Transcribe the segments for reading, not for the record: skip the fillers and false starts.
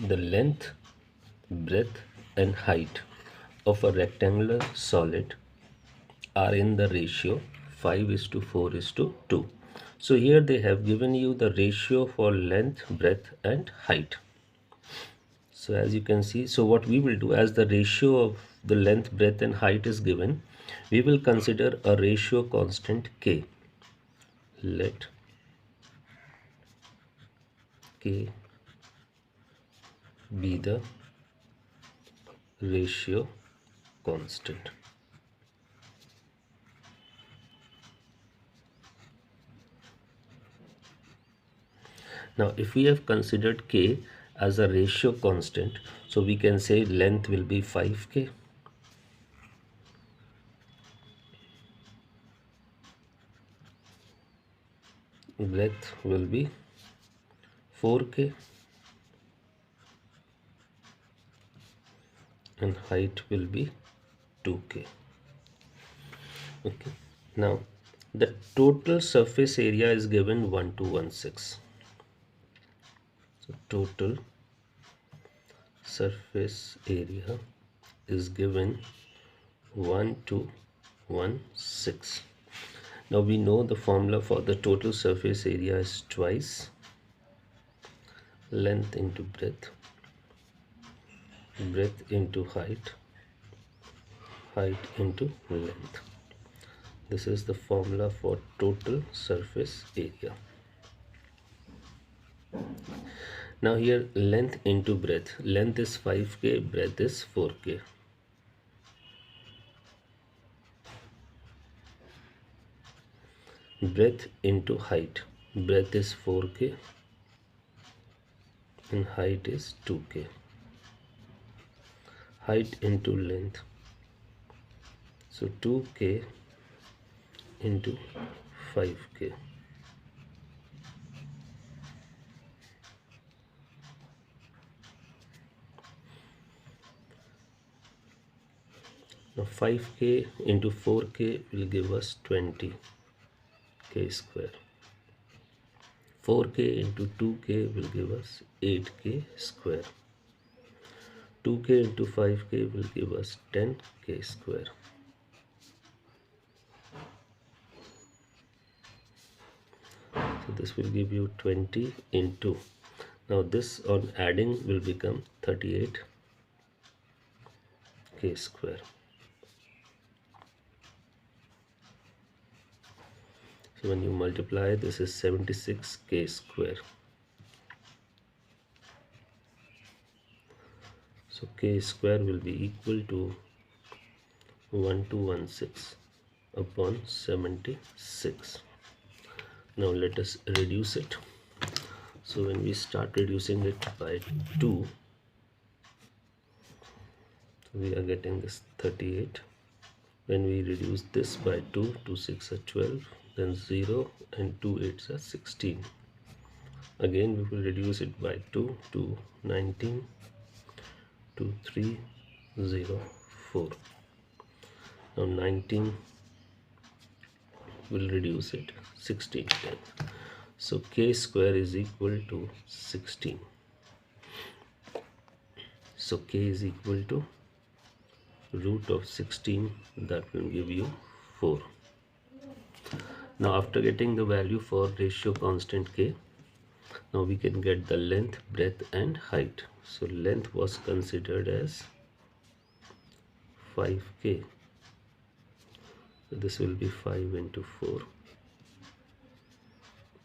the length, breadth and height of a rectangular solid are in the ratio 5:4:2. So here they have given you the ratio for length, breadth and height. So as you can see, so what we will do, as the ratio of the length, breadth and height is given, we will consider a ratio constant k. Let k be the ratio constant. Now if we have considered k as a ratio constant, so we can say length will be 5k, breadth will be 4k and height will be 2k. Okay, now the total surface area is given 1216. So total surface area is given 1216. Now we know the formula for the total surface area is twice length into breadth, breadth into height, height into length. This is the formula for total surface area. Now here length into breadth, length is 5k, breadth is 4k. Breadth into height, breadth is 4k and height is 2k. Height into length, so 2k into 5k. Now 5k into 4k will give us 20k square. 4k into 2k will give us 8k square. 2k into 5k will give us 10k square. So this will give you 20 into, now this on adding will become 38k square. So when you multiply, this is 76k square. So k square will be equal to 1216 upon 76. Now let us reduce it. So when we start reducing it by 2, we are getting this 38. When we reduce this by 2, 2 6 are 12, then 0 and 2 8s are 16. Again we will reduce it by 2 to 19, 2 3 0 4. Now 19 will reduce it 16 times. So k square is equal to 16. So k is equal to root of 16, that will give you 4. Now after getting the value for ratio constant k, now we can get the length, breadth and height. So length was considered as 5k. So this will be 5 into 4,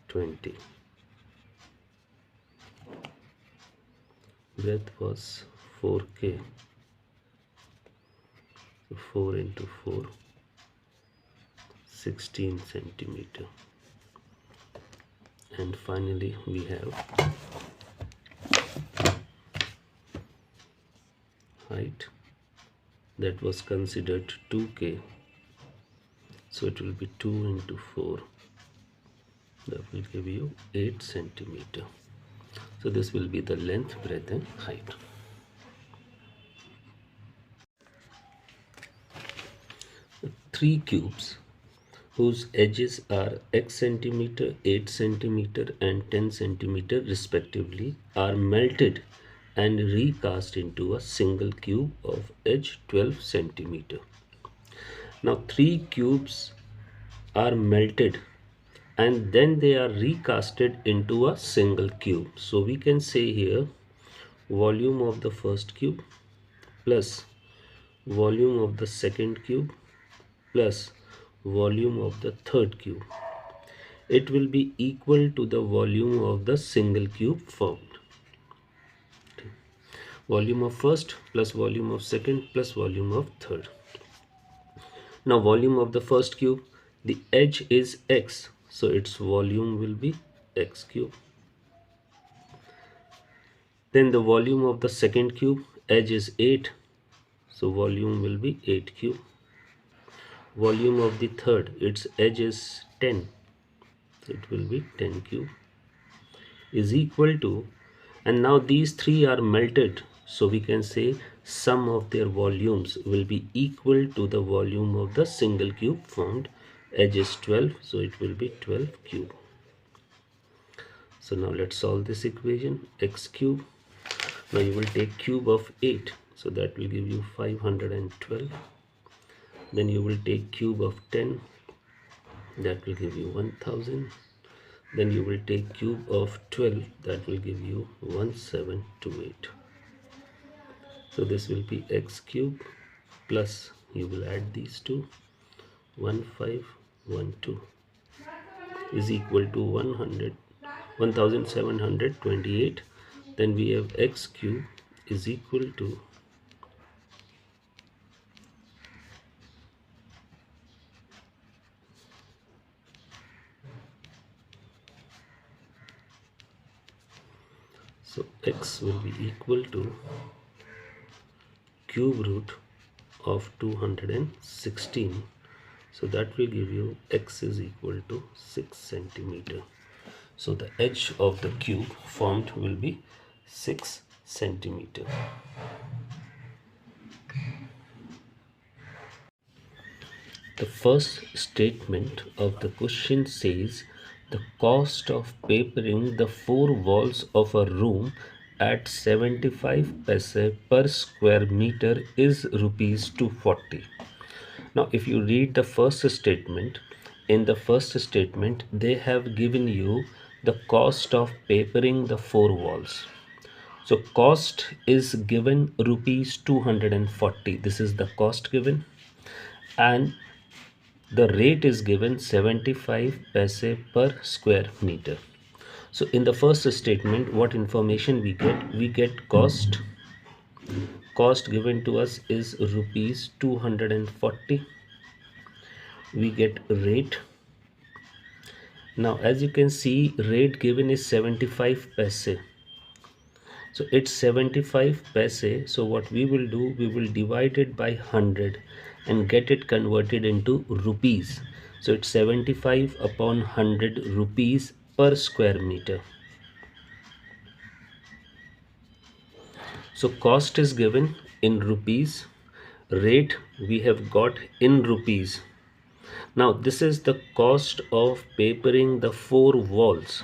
20. Breadth was 4k. So 4 into 4, 16 centimeter. And finally we have height, that was considered 2k. So it will be 2 into 4, that will give you 8 centimeter. So this will be the length, breadth and height. Three cubes whose edges are x centimeter, 8 centimeter and 10 centimeter respectively are melted and recast into a single cube of edge 12 centimeter. Now 3 cubes are melted and then they are recasted into a single cube. So we can say here volume of the first cube plus volume of the second cube plus volume of the third cube. It will be equal to the volume of the single cube formed. Volume of first plus volume of second plus volume of third. Now volume of the first cube, the edge is x, so its volume will be x cube. Then the volume of the second cube, edge is 8, so volume will be 8 cube. Volume of the third, its edge is 10, so it will be 10 cube, is equal to, and now these three are melted, so we can say sum of their volumes will be equal to the volume of the single cube formed. Edge is 12, so it will be 12 cube. So now let's solve this equation. X cube, now you will take cube of 8, so that will give you 512. Then you will take cube of 10, that will give you 1000. Then you will take cube of 12, that will give you 1728. So this will be x cube plus, you will add these two, 1512 is equal to 1728. Then we have x cube is equal to so x will be equal to cube root of 216, so that will give you x is equal to 6 centimeter. So the edge of the cube formed will be 6 centimeter. The first statement of the question says the cost of papering the 4 walls of a room at 75 paise per square meter is rupees 240. Now if you read the first statement, in the first statement they have given you the cost of papering the 4 walls. So cost is given rupees 240. This is the cost given, and the rate is given 75 paise per square meter. So in the first statement, what information we get? We get cost. Cost given to us is rupees 240. We get rate. Now as you can see, rate given is 75 paise. So it's 75 paise. So what we will do, we will divide it by 100 and get it converted into rupees. So it's 75 upon 100 rupees per square meter. So cost is given in rupees, rate we have got in rupees. Now this is the cost of papering the 4 walls,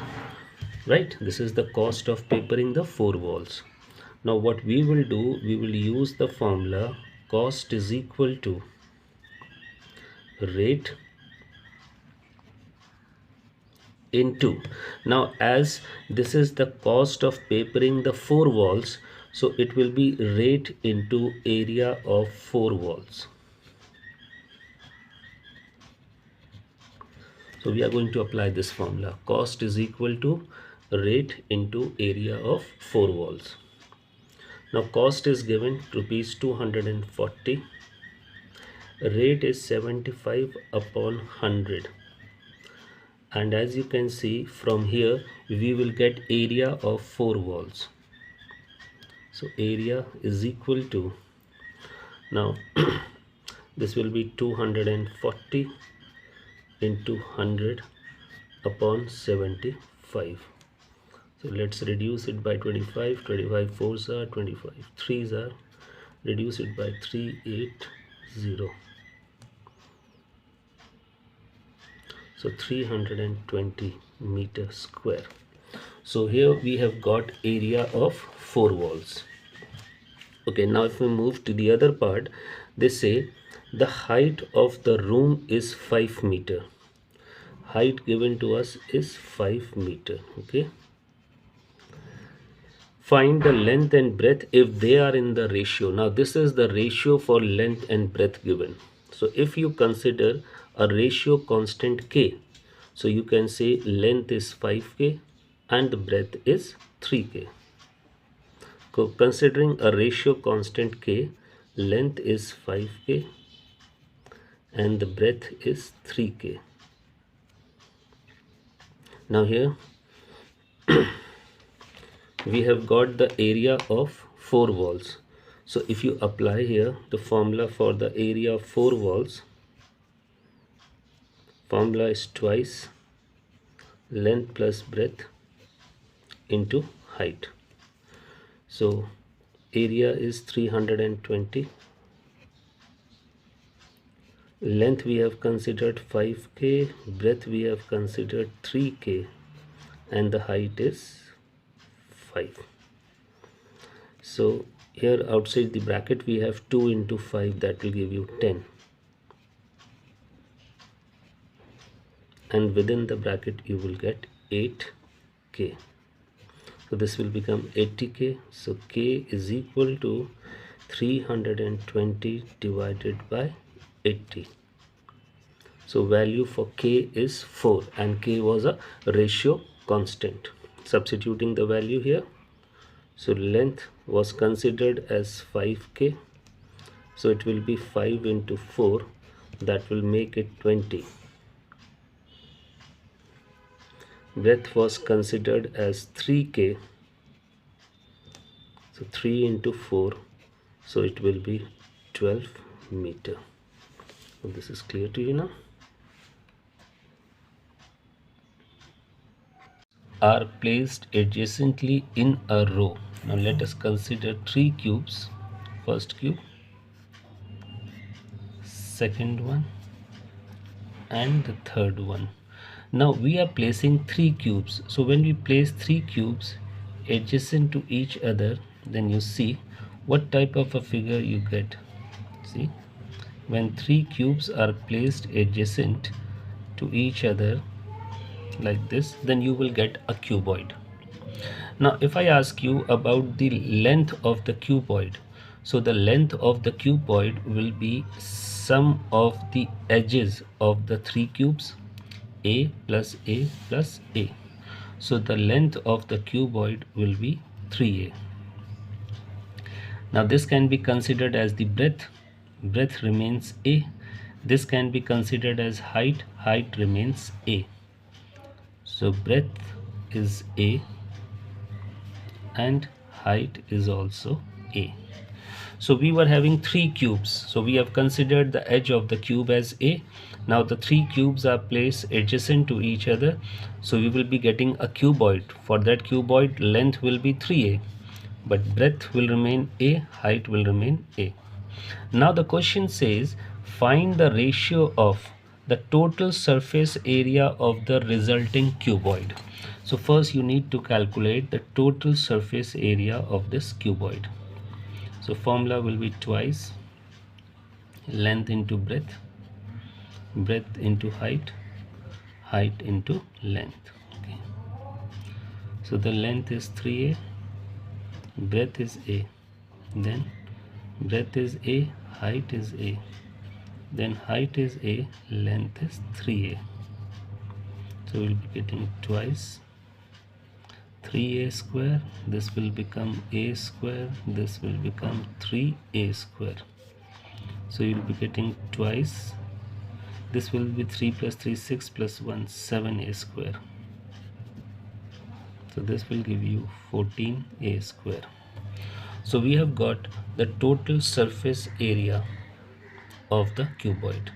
right? This is the cost of papering the 4 walls. Now what we will do, we will use the formula cost is equal to rate into, now as this is the cost of papering the 4 walls, so it will be rate into area of 4 walls. So we are going to apply this formula. Cost is equal to rate into area of 4 walls. Now cost is given rupees 240. Rate is 75 upon 100. And as you can see from here, we will get area of 4 walls. So area is equal to, now this will be 240 into 100 upon 75. So let's reduce it by 25. 25 4s are 25, 3s are, reduce it by 380. So 320 meter square. So here we have got area of 4 walls. Okay, now if we move to the other part, they say the height of the room is 5 meter. Height given to us is 5 meter. Okay, find the length and breadth if they are in the ratio. Now this is the ratio for length and breadth given. So if you consider a ratio constant k, so you can say length is 5k and the breadth is 3k. So considering a ratio constant k, length is 5k and the breadth is 3k. Now here we have got the area of 4 walls. So if you apply here the formula for the area of 4 walls, formula is twice length plus breadth into height. So area is 320, length we have considered 5k, breadth we have considered 3k, and the height is 5. So here outside the bracket we have 2 into 5, that will give you 10, and within the bracket you will get 8k. So this will become 80k. So k is equal to 320 divided by 80. So value for k is 4 and k was a ratio constant. Substituting the value here, so length was considered as 5k, so it will be 5 into 4, that will make it 20. Breadth was considered as 3k, so 3 into 4, so it will be 12 meter. So this is clear to you now. Are placed adjacently in a row. Now let us consider 3 cubes. First cube, second one, and the third one. Now we are placing 3 cubes. So when we place 3 cubes adjacent to each other, then you see what type of a figure you get. See, when 3 cubes are placed adjacent to each other like this, then you will get a cuboid. Now if I ask you about the length of the cuboid, so the length of the cuboid will be sum of the edges of the 3 cubes, a plus a plus a. So the length of the cuboid will be 3a. Now this can be considered as the breadth, breadth remains a. This can be considered as height, height remains a. So breadth is a and height is also a. So we were having 3 cubes, so we have considered the edge of the cube as a. Now the 3 cubes are placed adjacent to each other, so we will be getting a cuboid. For that cuboid, length will be 3a, but breadth will remain a, height will remain a. Now the question says find the ratio of the total surface area of the resulting cuboid. So first you need to calculate the total surface area of this cuboid. So formula will be twice length into breadth, breadth into height, height into length. Okay. So the length is 3a, breadth is a, then breadth is a, height is a, then height is a, length is 3a. So we'll be getting twice 3a square, this will become a square, this will become 3a square. So you'll be getting twice, this will be 3 plus 3 6 plus 1 7a square. So this will give you 14a square. So we have got the total surface area of the cuboid,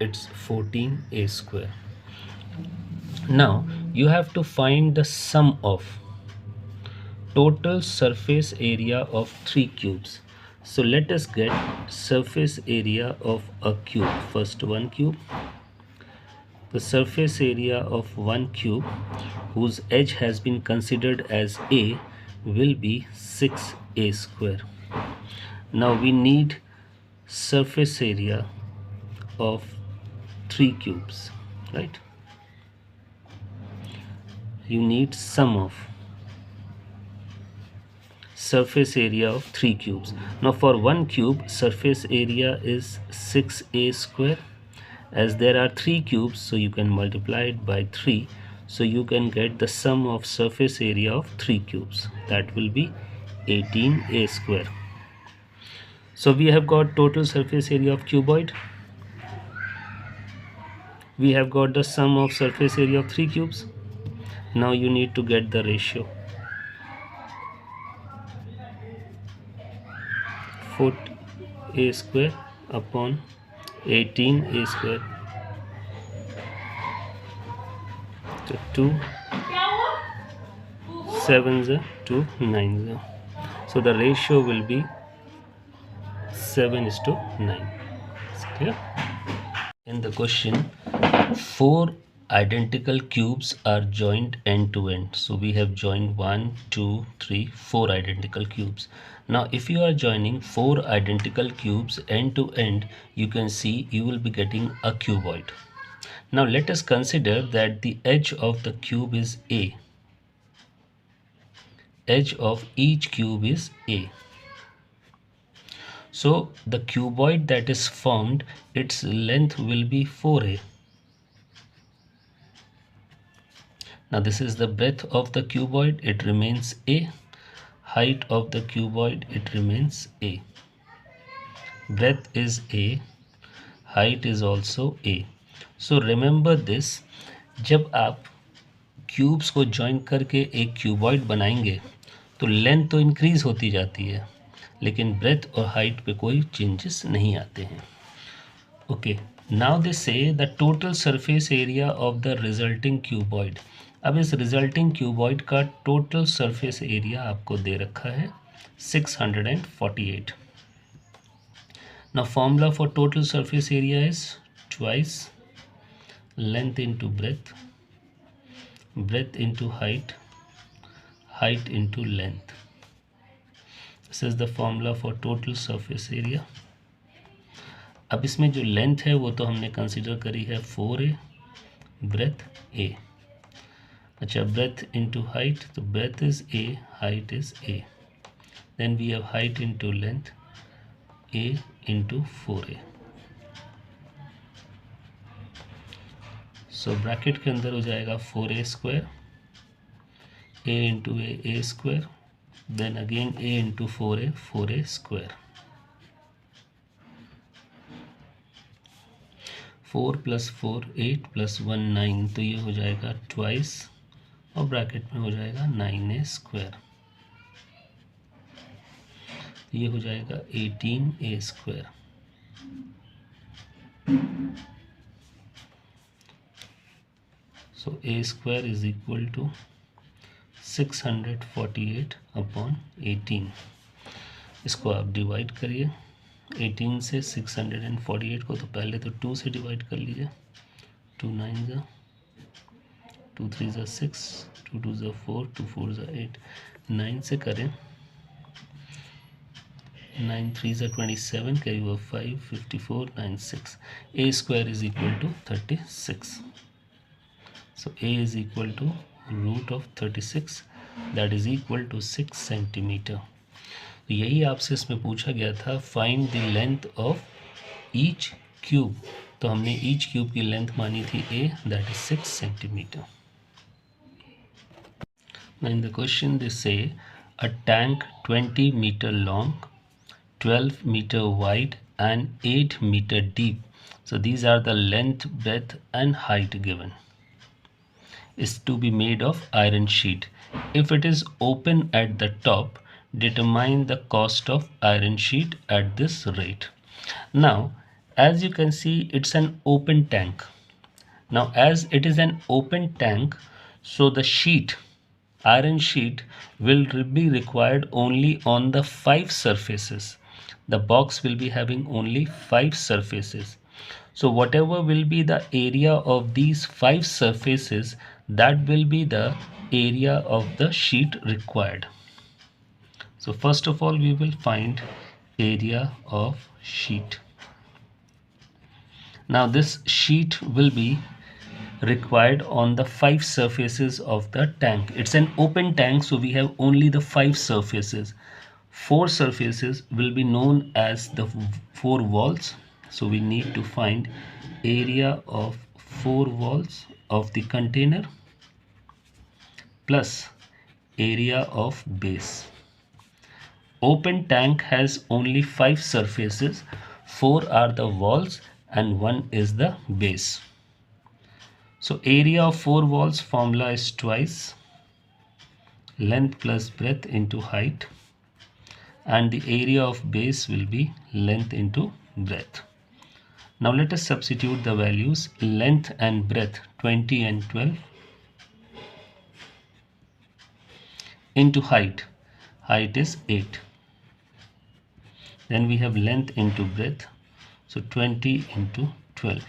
it's 14a square. Now you have to find the sum of total surface area of 3 cubes. So let us get surface area of a cube. First one cube, the surface area of one cube whose edge has been considered as a will be 6a square. Now we need surface area of 3 cubes, right? You need sum of surface area of 3 cubes. Now for 1 cube, surface area is 6a square. As there are 3 cubes, so you can multiply it by 3. So you can get the sum of surface area of 3 cubes. That will be 18a square. So we have got total surface area of cuboid. We have got the sum of surface area of 3 cubes. Now you need to get the ratio. Foot a square upon 18a square. So 2 7s are 2 9s are. So the ratio will be 7 is to 9. It's clear? In the question, 4 identical cubes are joined end to end. So we have joined 1, 2, 3, 4 identical cubes. Now if you are joining 4 identical cubes end to end, you can see you will be getting a cuboid. Now let us consider that the edge of the cube is A. Edge of each cube is A. So the cuboid that is formed, its length will be 4a. Now this is the breadth of the cuboid, it remains a. Height of the cuboid, it remains a. Breadth is a, height is also a. So remember this, जब आप cubes को join करके एक cuboid बनाएंगे तो length तो increase होती जाती है, लेकिन ब्रेथ और हाइट पे कोई चेंजेस नहीं आते हैं. ओके, नाउ दे से the total surface area of the resulting cuboid. अब इस रिजल्टिंग क्यूबॉइड का टोटल सरफेस एरिया आपको दे रखा है 648. Now formula for total surface area is twice length into breadth, breadth into height, height into length. This is the formula for total surface area. अब इसमें जो length है वो तो हमने कंसिडर करी है 4a, ब्रेथ a. अच्छा, ब्रेथ into height, तो breath is a, height is a. Then we have height into length, a into 4a. So bracket के अंदर हो जाएगा 4a square, a into a square, then again a into 4a square. 4 + 4 8 + 1 9, तो ये हो जाएगा twice और ब्रैकेट में हो जाएगा 9a स्क्वायर. ये हो जाएगा 18a square. So a square is equal to 648 upon 18. इसको आप डिवाइड करिए 18 से 648 को, तो पहले तो 2 से डिवाइड कर लीजिए. 2 9 ज़ा, 2 3 ज़ा 6, 2 2 ज़ा 4, 2 4 ज़ा 8. 9 से करें, 9 3 ज़ा 27, carry over 5 54 9 6. a square is equal to 36. So a is equal to root of 36, that is equal to 6 centimetre. तो यही आपसे इसमें पूछा गया था, find the length of each cube. तो हमने ईच क्यूब की लेंथ मानी थी a, that is 6 centimetre. Now in the question they say a tank 20 meter long, 12 meter wide and 8 meter deep. So these are the length, breadth and height given. Is to be made of iron sheet. If it is open at the top, determine the cost of iron sheet at this rate. Now as you can see, it's an open tank. Now as it is an open tank, so the sheet, iron sheet, will be required only on the 5 surfaces. The box will be having only 5 surfaces. So whatever will be the area of these 5 surfaces, that will be the area of the sheet required. So first of all we will find area of sheet. Now this sheet will be required on the 5 surfaces of the tank. It's an open tank, so we have only the 5 surfaces. 4 surfaces will be known as the 4 walls, so we need to find area of 4 walls of the container plus area of base. Open tank has only 5 surfaces, 4 are the walls and 1 is the base. So area of 4 walls formula is twice length plus breadth into height, and the area of base will be length into breadth. Now let us substitute the values. Length and breadth 20 and 12 into height. Height is 8. Then we have length into breadth, so 20 into 12.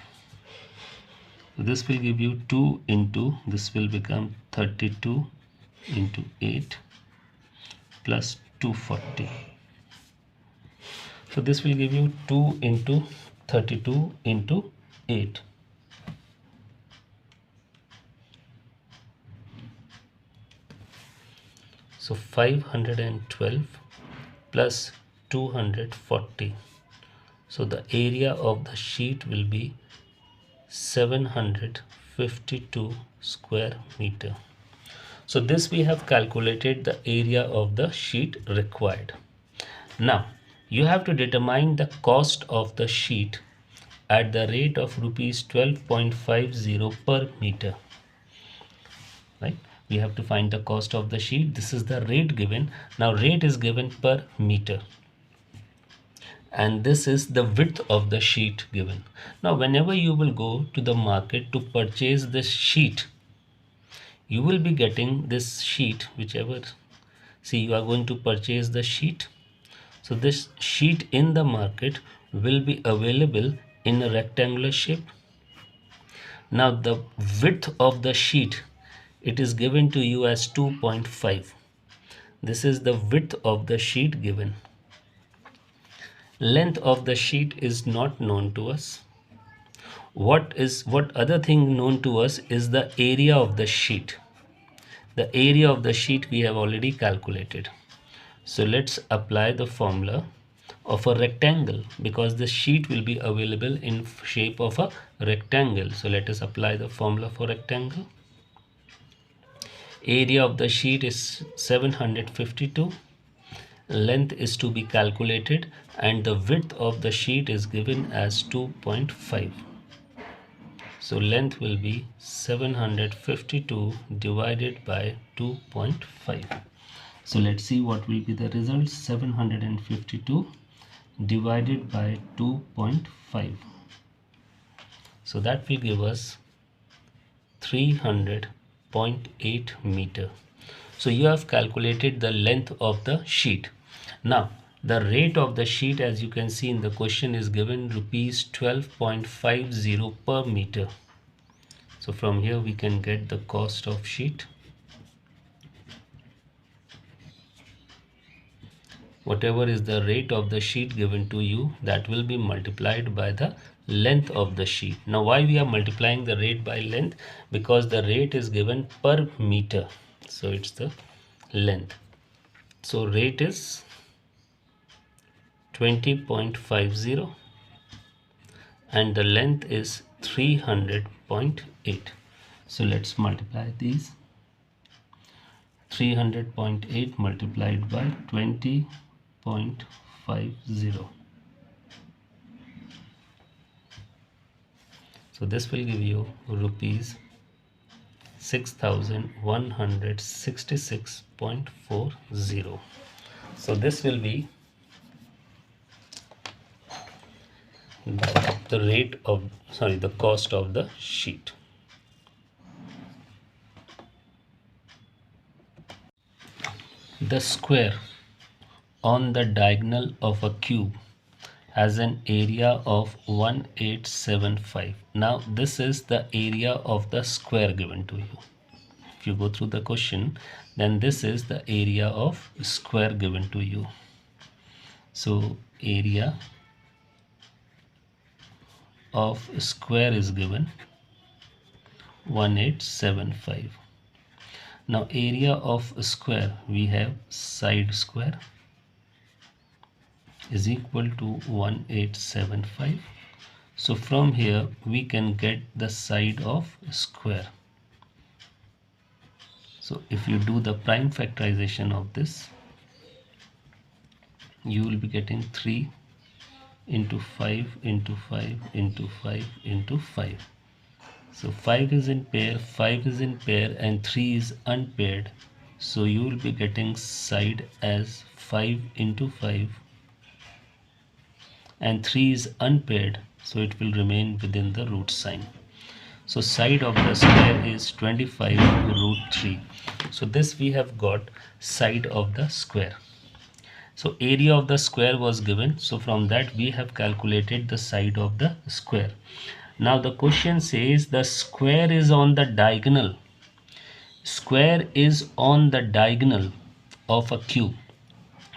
So this will give you 2 into, this will become 32 into 8 plus 240. So this will give you 2 into 32 into 8. So 512 plus 240. So the area of the sheet will be 752 square meter. So this we have calculated the area of the sheet required. Now you have to determine the cost of the sheet at the rate of rupees 12.50 per meter. Right? We have to find the cost of the sheet. This is the rate given. Now rate is given per meter. And this is the width of the sheet given. Now whenever you will go to the market to purchase this sheet, you will be getting this sheet, whichever, see, you are going to purchase the sheet. So this sheet in the market will be available in a rectangular shape. Now the width of the sheet, it is given to you as 2.5. This is the width of the sheet given. Length of the sheet is not known to us. What other thing known to us is the area of the sheet. The area of the sheet we have already calculated. So let's apply the formula of a rectangle, because the sheet will be available in shape of a rectangle. So let us apply the formula for rectangle. Area of the sheet is 752. Length is to be calculated and the width of the sheet is given as 2.5. So length will be 752 divided by 2.5. So let's see what will be the result. 752 divided by 2.5. So that will give us 300.8 meter. So you have calculated the length of the sheet. Now the rate of the sheet, as you can see in the question, is given rupees 12.50 per meter. So from here we can get the cost of sheet. Whatever is the rate of the sheet given to you, that will be multiplied by the length of the sheet. Now why we are multiplying the rate by length? Because the rate is given per meter, so it's the length. So rate is 20.50 and the length is 300.8. So let's multiply these. 300.8 multiplied by 20.50. So this will give you rupees 6166.40. So this will be the rate of, the cost of the sheet. The square on the diagonal of a cube has an area of 1875. Now this is the area of the square given to you. If you go through the question, then this is the area of square given to you. So area of square is given 1875. Now area of square, we have side square is equal to 1875. So from here we can get the side of square. So if you do the prime factorization of this, you will be getting 3 into 5 into 5 into 5 into 5. So 5 is in pair, 5 is in pair, and 3 is unpaired. So you will be getting side as 5 into 5, and 3 is unpaired, so it will remain within the root sign. So side of the square is 25 root 3. So this we have got side of the square. So area of the square was given. So from that we have calculated the side of the square. Now the question says the square is on the diagonal. Square is on the diagonal of a cube.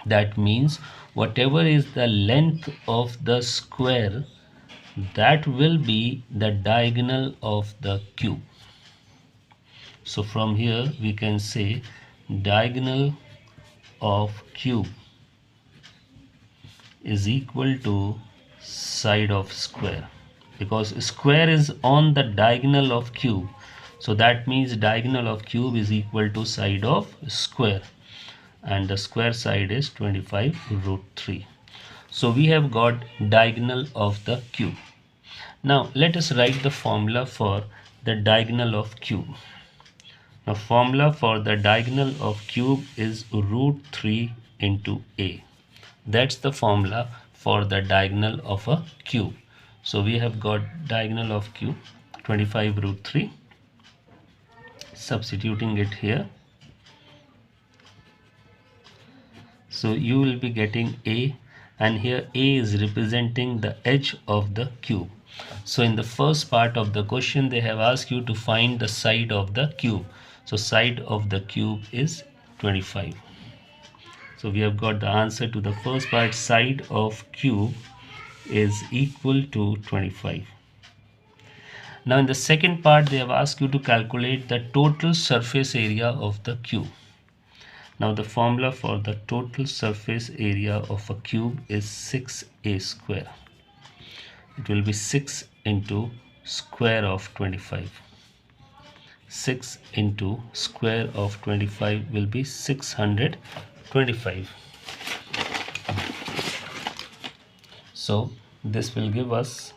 That means whatever is the length of the square, that will be the diagonal of the cube. So from here we can say diagonal of cube is equal to side of square, because square is on the diagonal of cube. So that means diagonal of cube is equal to side of square, and the square side is 25 root 3. So we have got diagonal of the cube. Now let us write the formula for the diagonal of cube. The formula for the diagonal of cube is root 3 into a. That's the formula for the diagonal of a cube. So we have got diagonal of cube 25 root 3. Substituting it here. So you will be getting a, and here a is representing the edge of the cube. So in the first part of the question they have asked you to find the side of the cube. So side of the cube is 25. So we have got the answer to the first part. Side of cube is equal to 25. Now in the second part they have asked you to calculate the total surface area of the cube. Now the formula for the total surface area of a cube is 6a square. It will be 6 into square of 25. 6 into square of 25 will be 625. So this will give us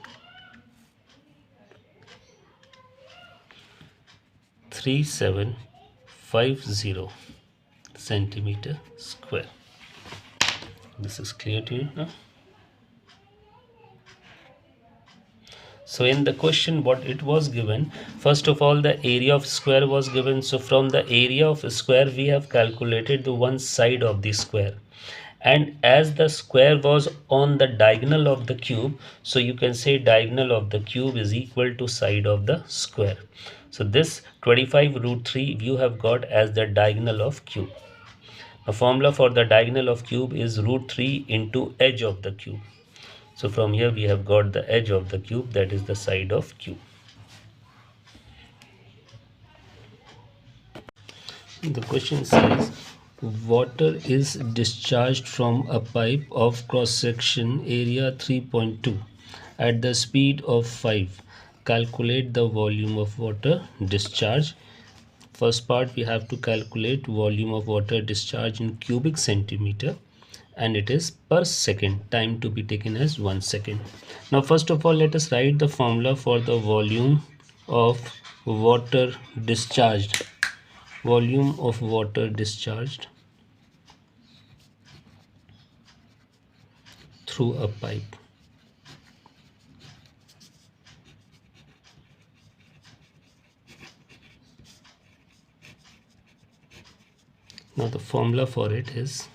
3750 centimeter square. This is clear to you now? So in the question what it was given, first of all the area of square was given. So from the area of square we have calculated the one side of the square, and as the square was on the diagonal of the cube, so you can say diagonal of the cube is equal to side of the square. So this 25 root 3 you have got as the diagonal of cube. The formula for the diagonal of cube is root 3 into edge of the cube. So from here we have got the edge of the cube, that is the side of cube. The question says water is discharged from a pipe of cross section area 3.2 at the speed of 5. Calculate the volume of water discharge. First part we have to calculate volume of water discharge in cubic centimeter, and it is per second. Time to be taken as 1 second. Now first of all let us write the formula for the volume of water discharged. Volume of water discharged through a pipe. Now the formula for it is,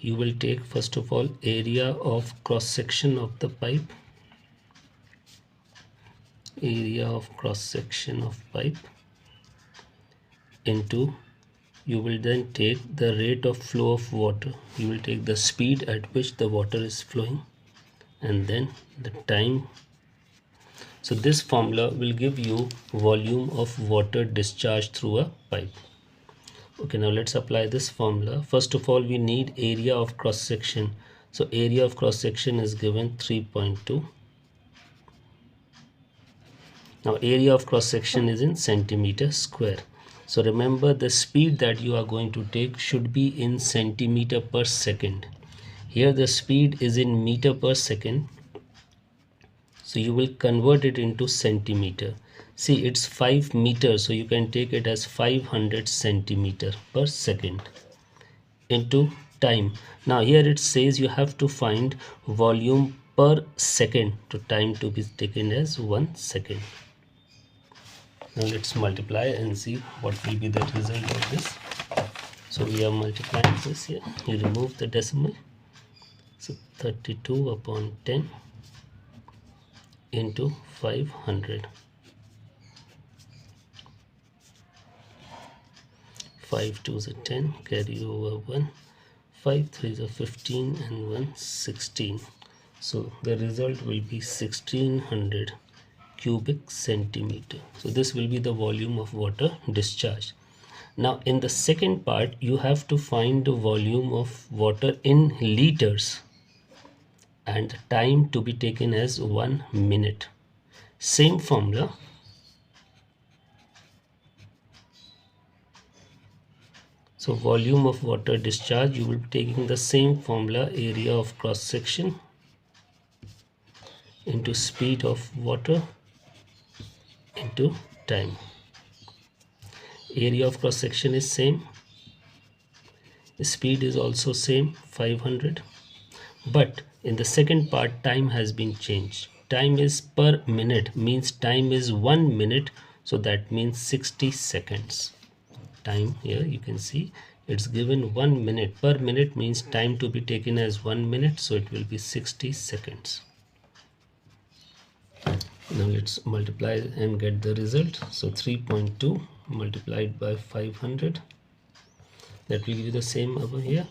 you will take first of all area of cross section of the pipe, area of cross section of pipe into you will then take the rate of flow of water. You will take the speed at which the water is flowing and then the time. So this formula will give you volume of water discharged through a pipe. Okay, now let's apply this formula. First of all, we need area of cross section. So area of cross section is given 3.2. Now area of cross section is in centimeter square. So remember, the speed that you are going to take should be in centimeter per second. Here the speed is in meter per second. So you will convert it into centimeter. See, it's 5 meters, so you can take it as 500 centimeter per second into time. Now here it says you have to find volume per second, to time to be taken as 1 second. Now let's multiply and see what will be the result of this. So we are multiplying this here. You remove the decimal. So 32 upon 10 into 500. 5 2s are 10, carry over 1, 5 3s are 15 and 1 16. So the result will be 1600 cubic centimeter. So this will be the volume of water discharged. Now in the second part, you have to find the volume of water in liters and the time to be taken as 1 minute. Same formula. So volume of water discharge, you will be taking the same formula, area of cross section into speed of water into time. Area of cross section is same, speed is also same, 500, but in the second part time has been changed. Time is per minute, means time is 1 minute, so that means 60 seconds. Time here you can see it's given 1 minute. Per minute means time to be taken as 1 minute, so it will be 60 seconds. Now let's multiply and get the result. So 3.2 multiplied by 500, that will give you the same over here,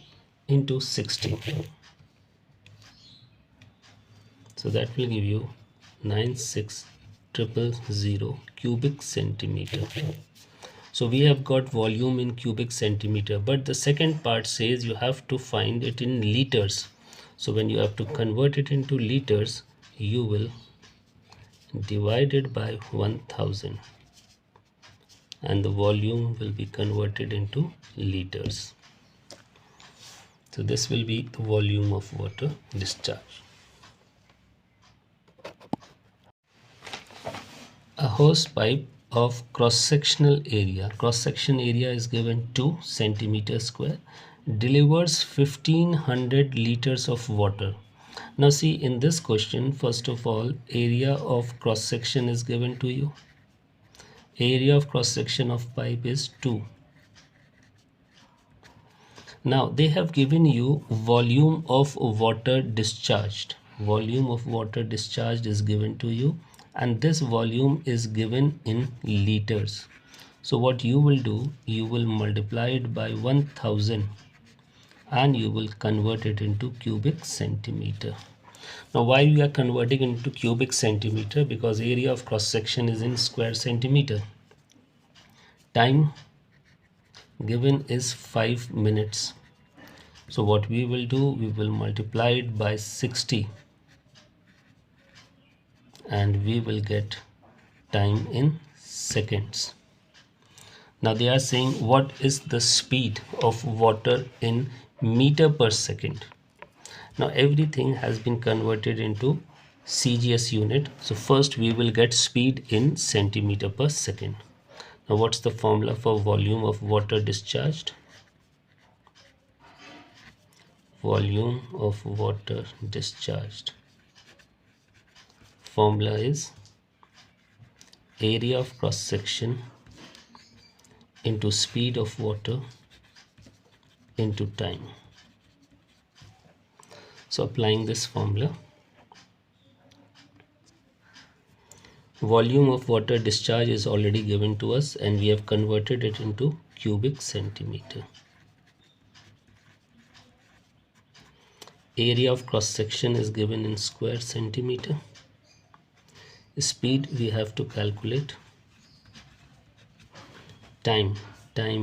into 60. So that will give you 96000 cubic centimeter. So we have got volume in cubic centimeter, but the second part says you have to find it in liters. So when you have to convert it into liters, you will divide it by 1000 and the volume will be converted into liters. So this will be the volume of water discharged. A hose pipe of cross-sectional area, cross-section area is given 2 centimeter square, delivers 1500 liters of water. Now see, in this question, first of all, area of cross-section is given to you. Area of cross-section of pipe is 2. Now they have given you volume of water discharged. Volume of water discharged is given to you, and this volume is given in liters. So what you will do, you will multiply it by 1000 and you will convert it into cubic centimeter. Now why we are converting into cubic centimeter? Because area of cross section is in square centimeter. Time given is 5 minutes. So what we will do, we will multiply it by 60 and we will get time in seconds. Now they are saying what is the speed of water in meter per second. Now everything has been converted into CGS unit. So first we will get speed in centimeter per second. Now what's the formula for volume of water discharged? Volume of water discharged. Formula is area of cross section into speed of water into time. So applying this formula, volume of water discharge is already given to us and we have converted it into cubic centimeter. Area of cross section is given in square centimeter. Speed we have to calculate. Time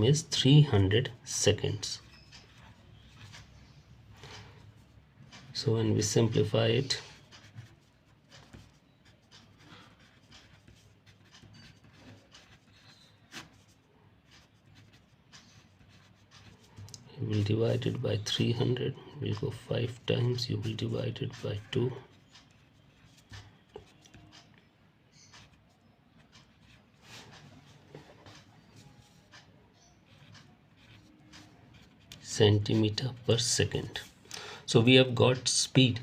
is 300 seconds. So when we simplify it, you will divide it by 300, will go 5 times, you will divide it by 2. Centimeter per second. So we have got speed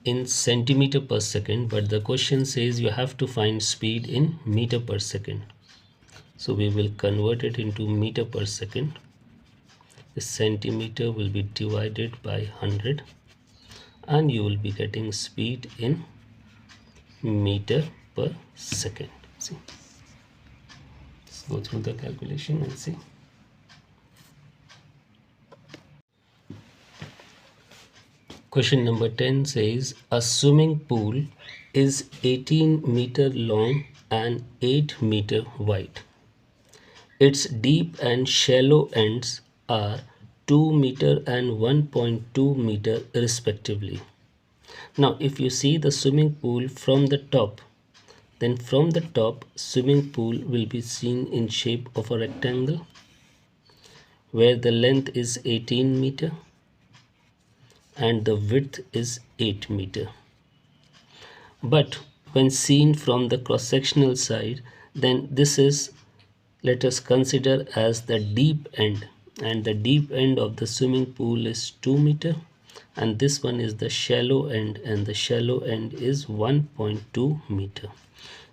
in centimeter per second, but the question says you have to find speed in meter per second. So we will convert it into meter per second. The centimeter will be divided by 100 and you will be getting speed in meter per second. See, let's go through the calculation and see. Question number 10 says a swimming pool is 18-meter long and 8-meter wide. Its deep and shallow ends are 2-meter and 1.2 meter respectively. Now if you see the swimming pool from the top, then from the top swimming pool will be seen in shape of a rectangle where the length is 18 meter and the width is 8 meter. But when seen from the cross-sectional side, then this is, let us consider as the deep end, and the deep end of the swimming pool is 2 meter and this one is the shallow end and the shallow end is 1.2 meter.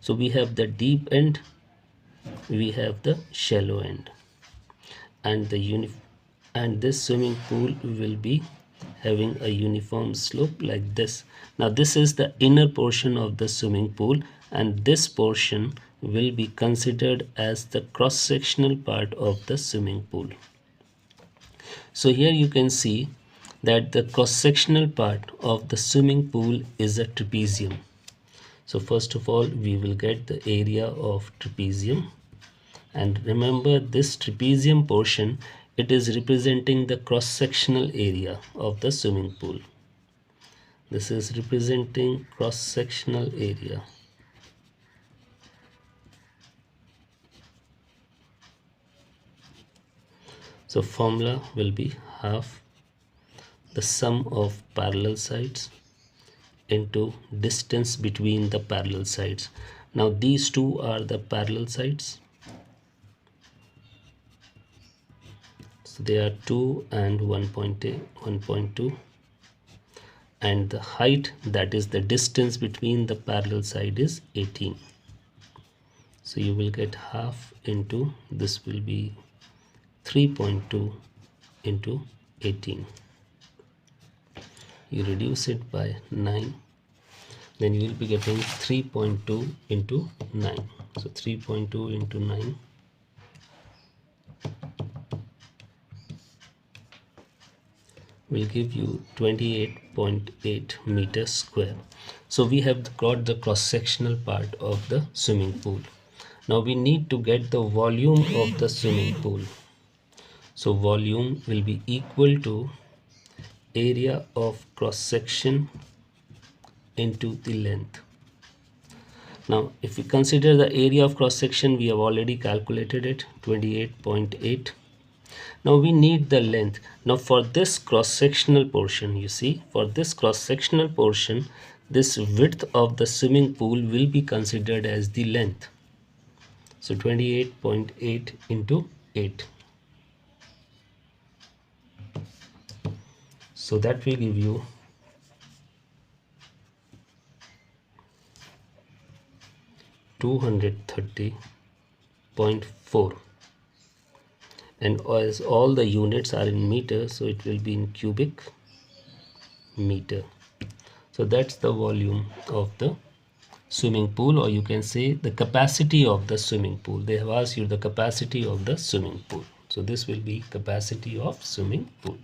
So we have the deep end, we have the shallow end, and this swimming pool will be having a uniform slope like this. Now this is the inner portion of the swimming pool and this portion will be considered as the cross-sectional part of the swimming pool. So here you can see that the cross-sectional part of the swimming pool is a trapezium. So first of all we will get the area of trapezium, and remember this trapezium portion, it is representing the cross-sectional area of the swimming pool. This is representing cross-sectional area. So formula will be half the sum of parallel sides into distance between the parallel sides. Now these two are the parallel sides. So they are 2 and 1.2, and the height, that is the distance between the parallel side, is 18. So you will get half into, this will be 3.2 into 18. You reduce it by 9, then you will be getting 3.2 into 9. So 3.2 into 9 will give you 28.8 meters square. So we have got the cross-sectional part of the swimming pool. Now we need to get the volume of the swimming pool. So volume will be equal to area of cross-section into the length. Now if we consider the area of cross-section, we have already calculated it, 28.8. Now we need the length. Now for this cross-sectional portion, you see, for this cross-sectional portion, this width of the swimming pool will be considered as the length. So 28.8 into 8. So that will give you 230.4. And as all the units are in meter, so it will be in cubic meter. So that's the volume of the swimming pool, or you can say the capacity of the swimming pool. They have asked you the capacity of the swimming pool. So this will be capacity of swimming pool.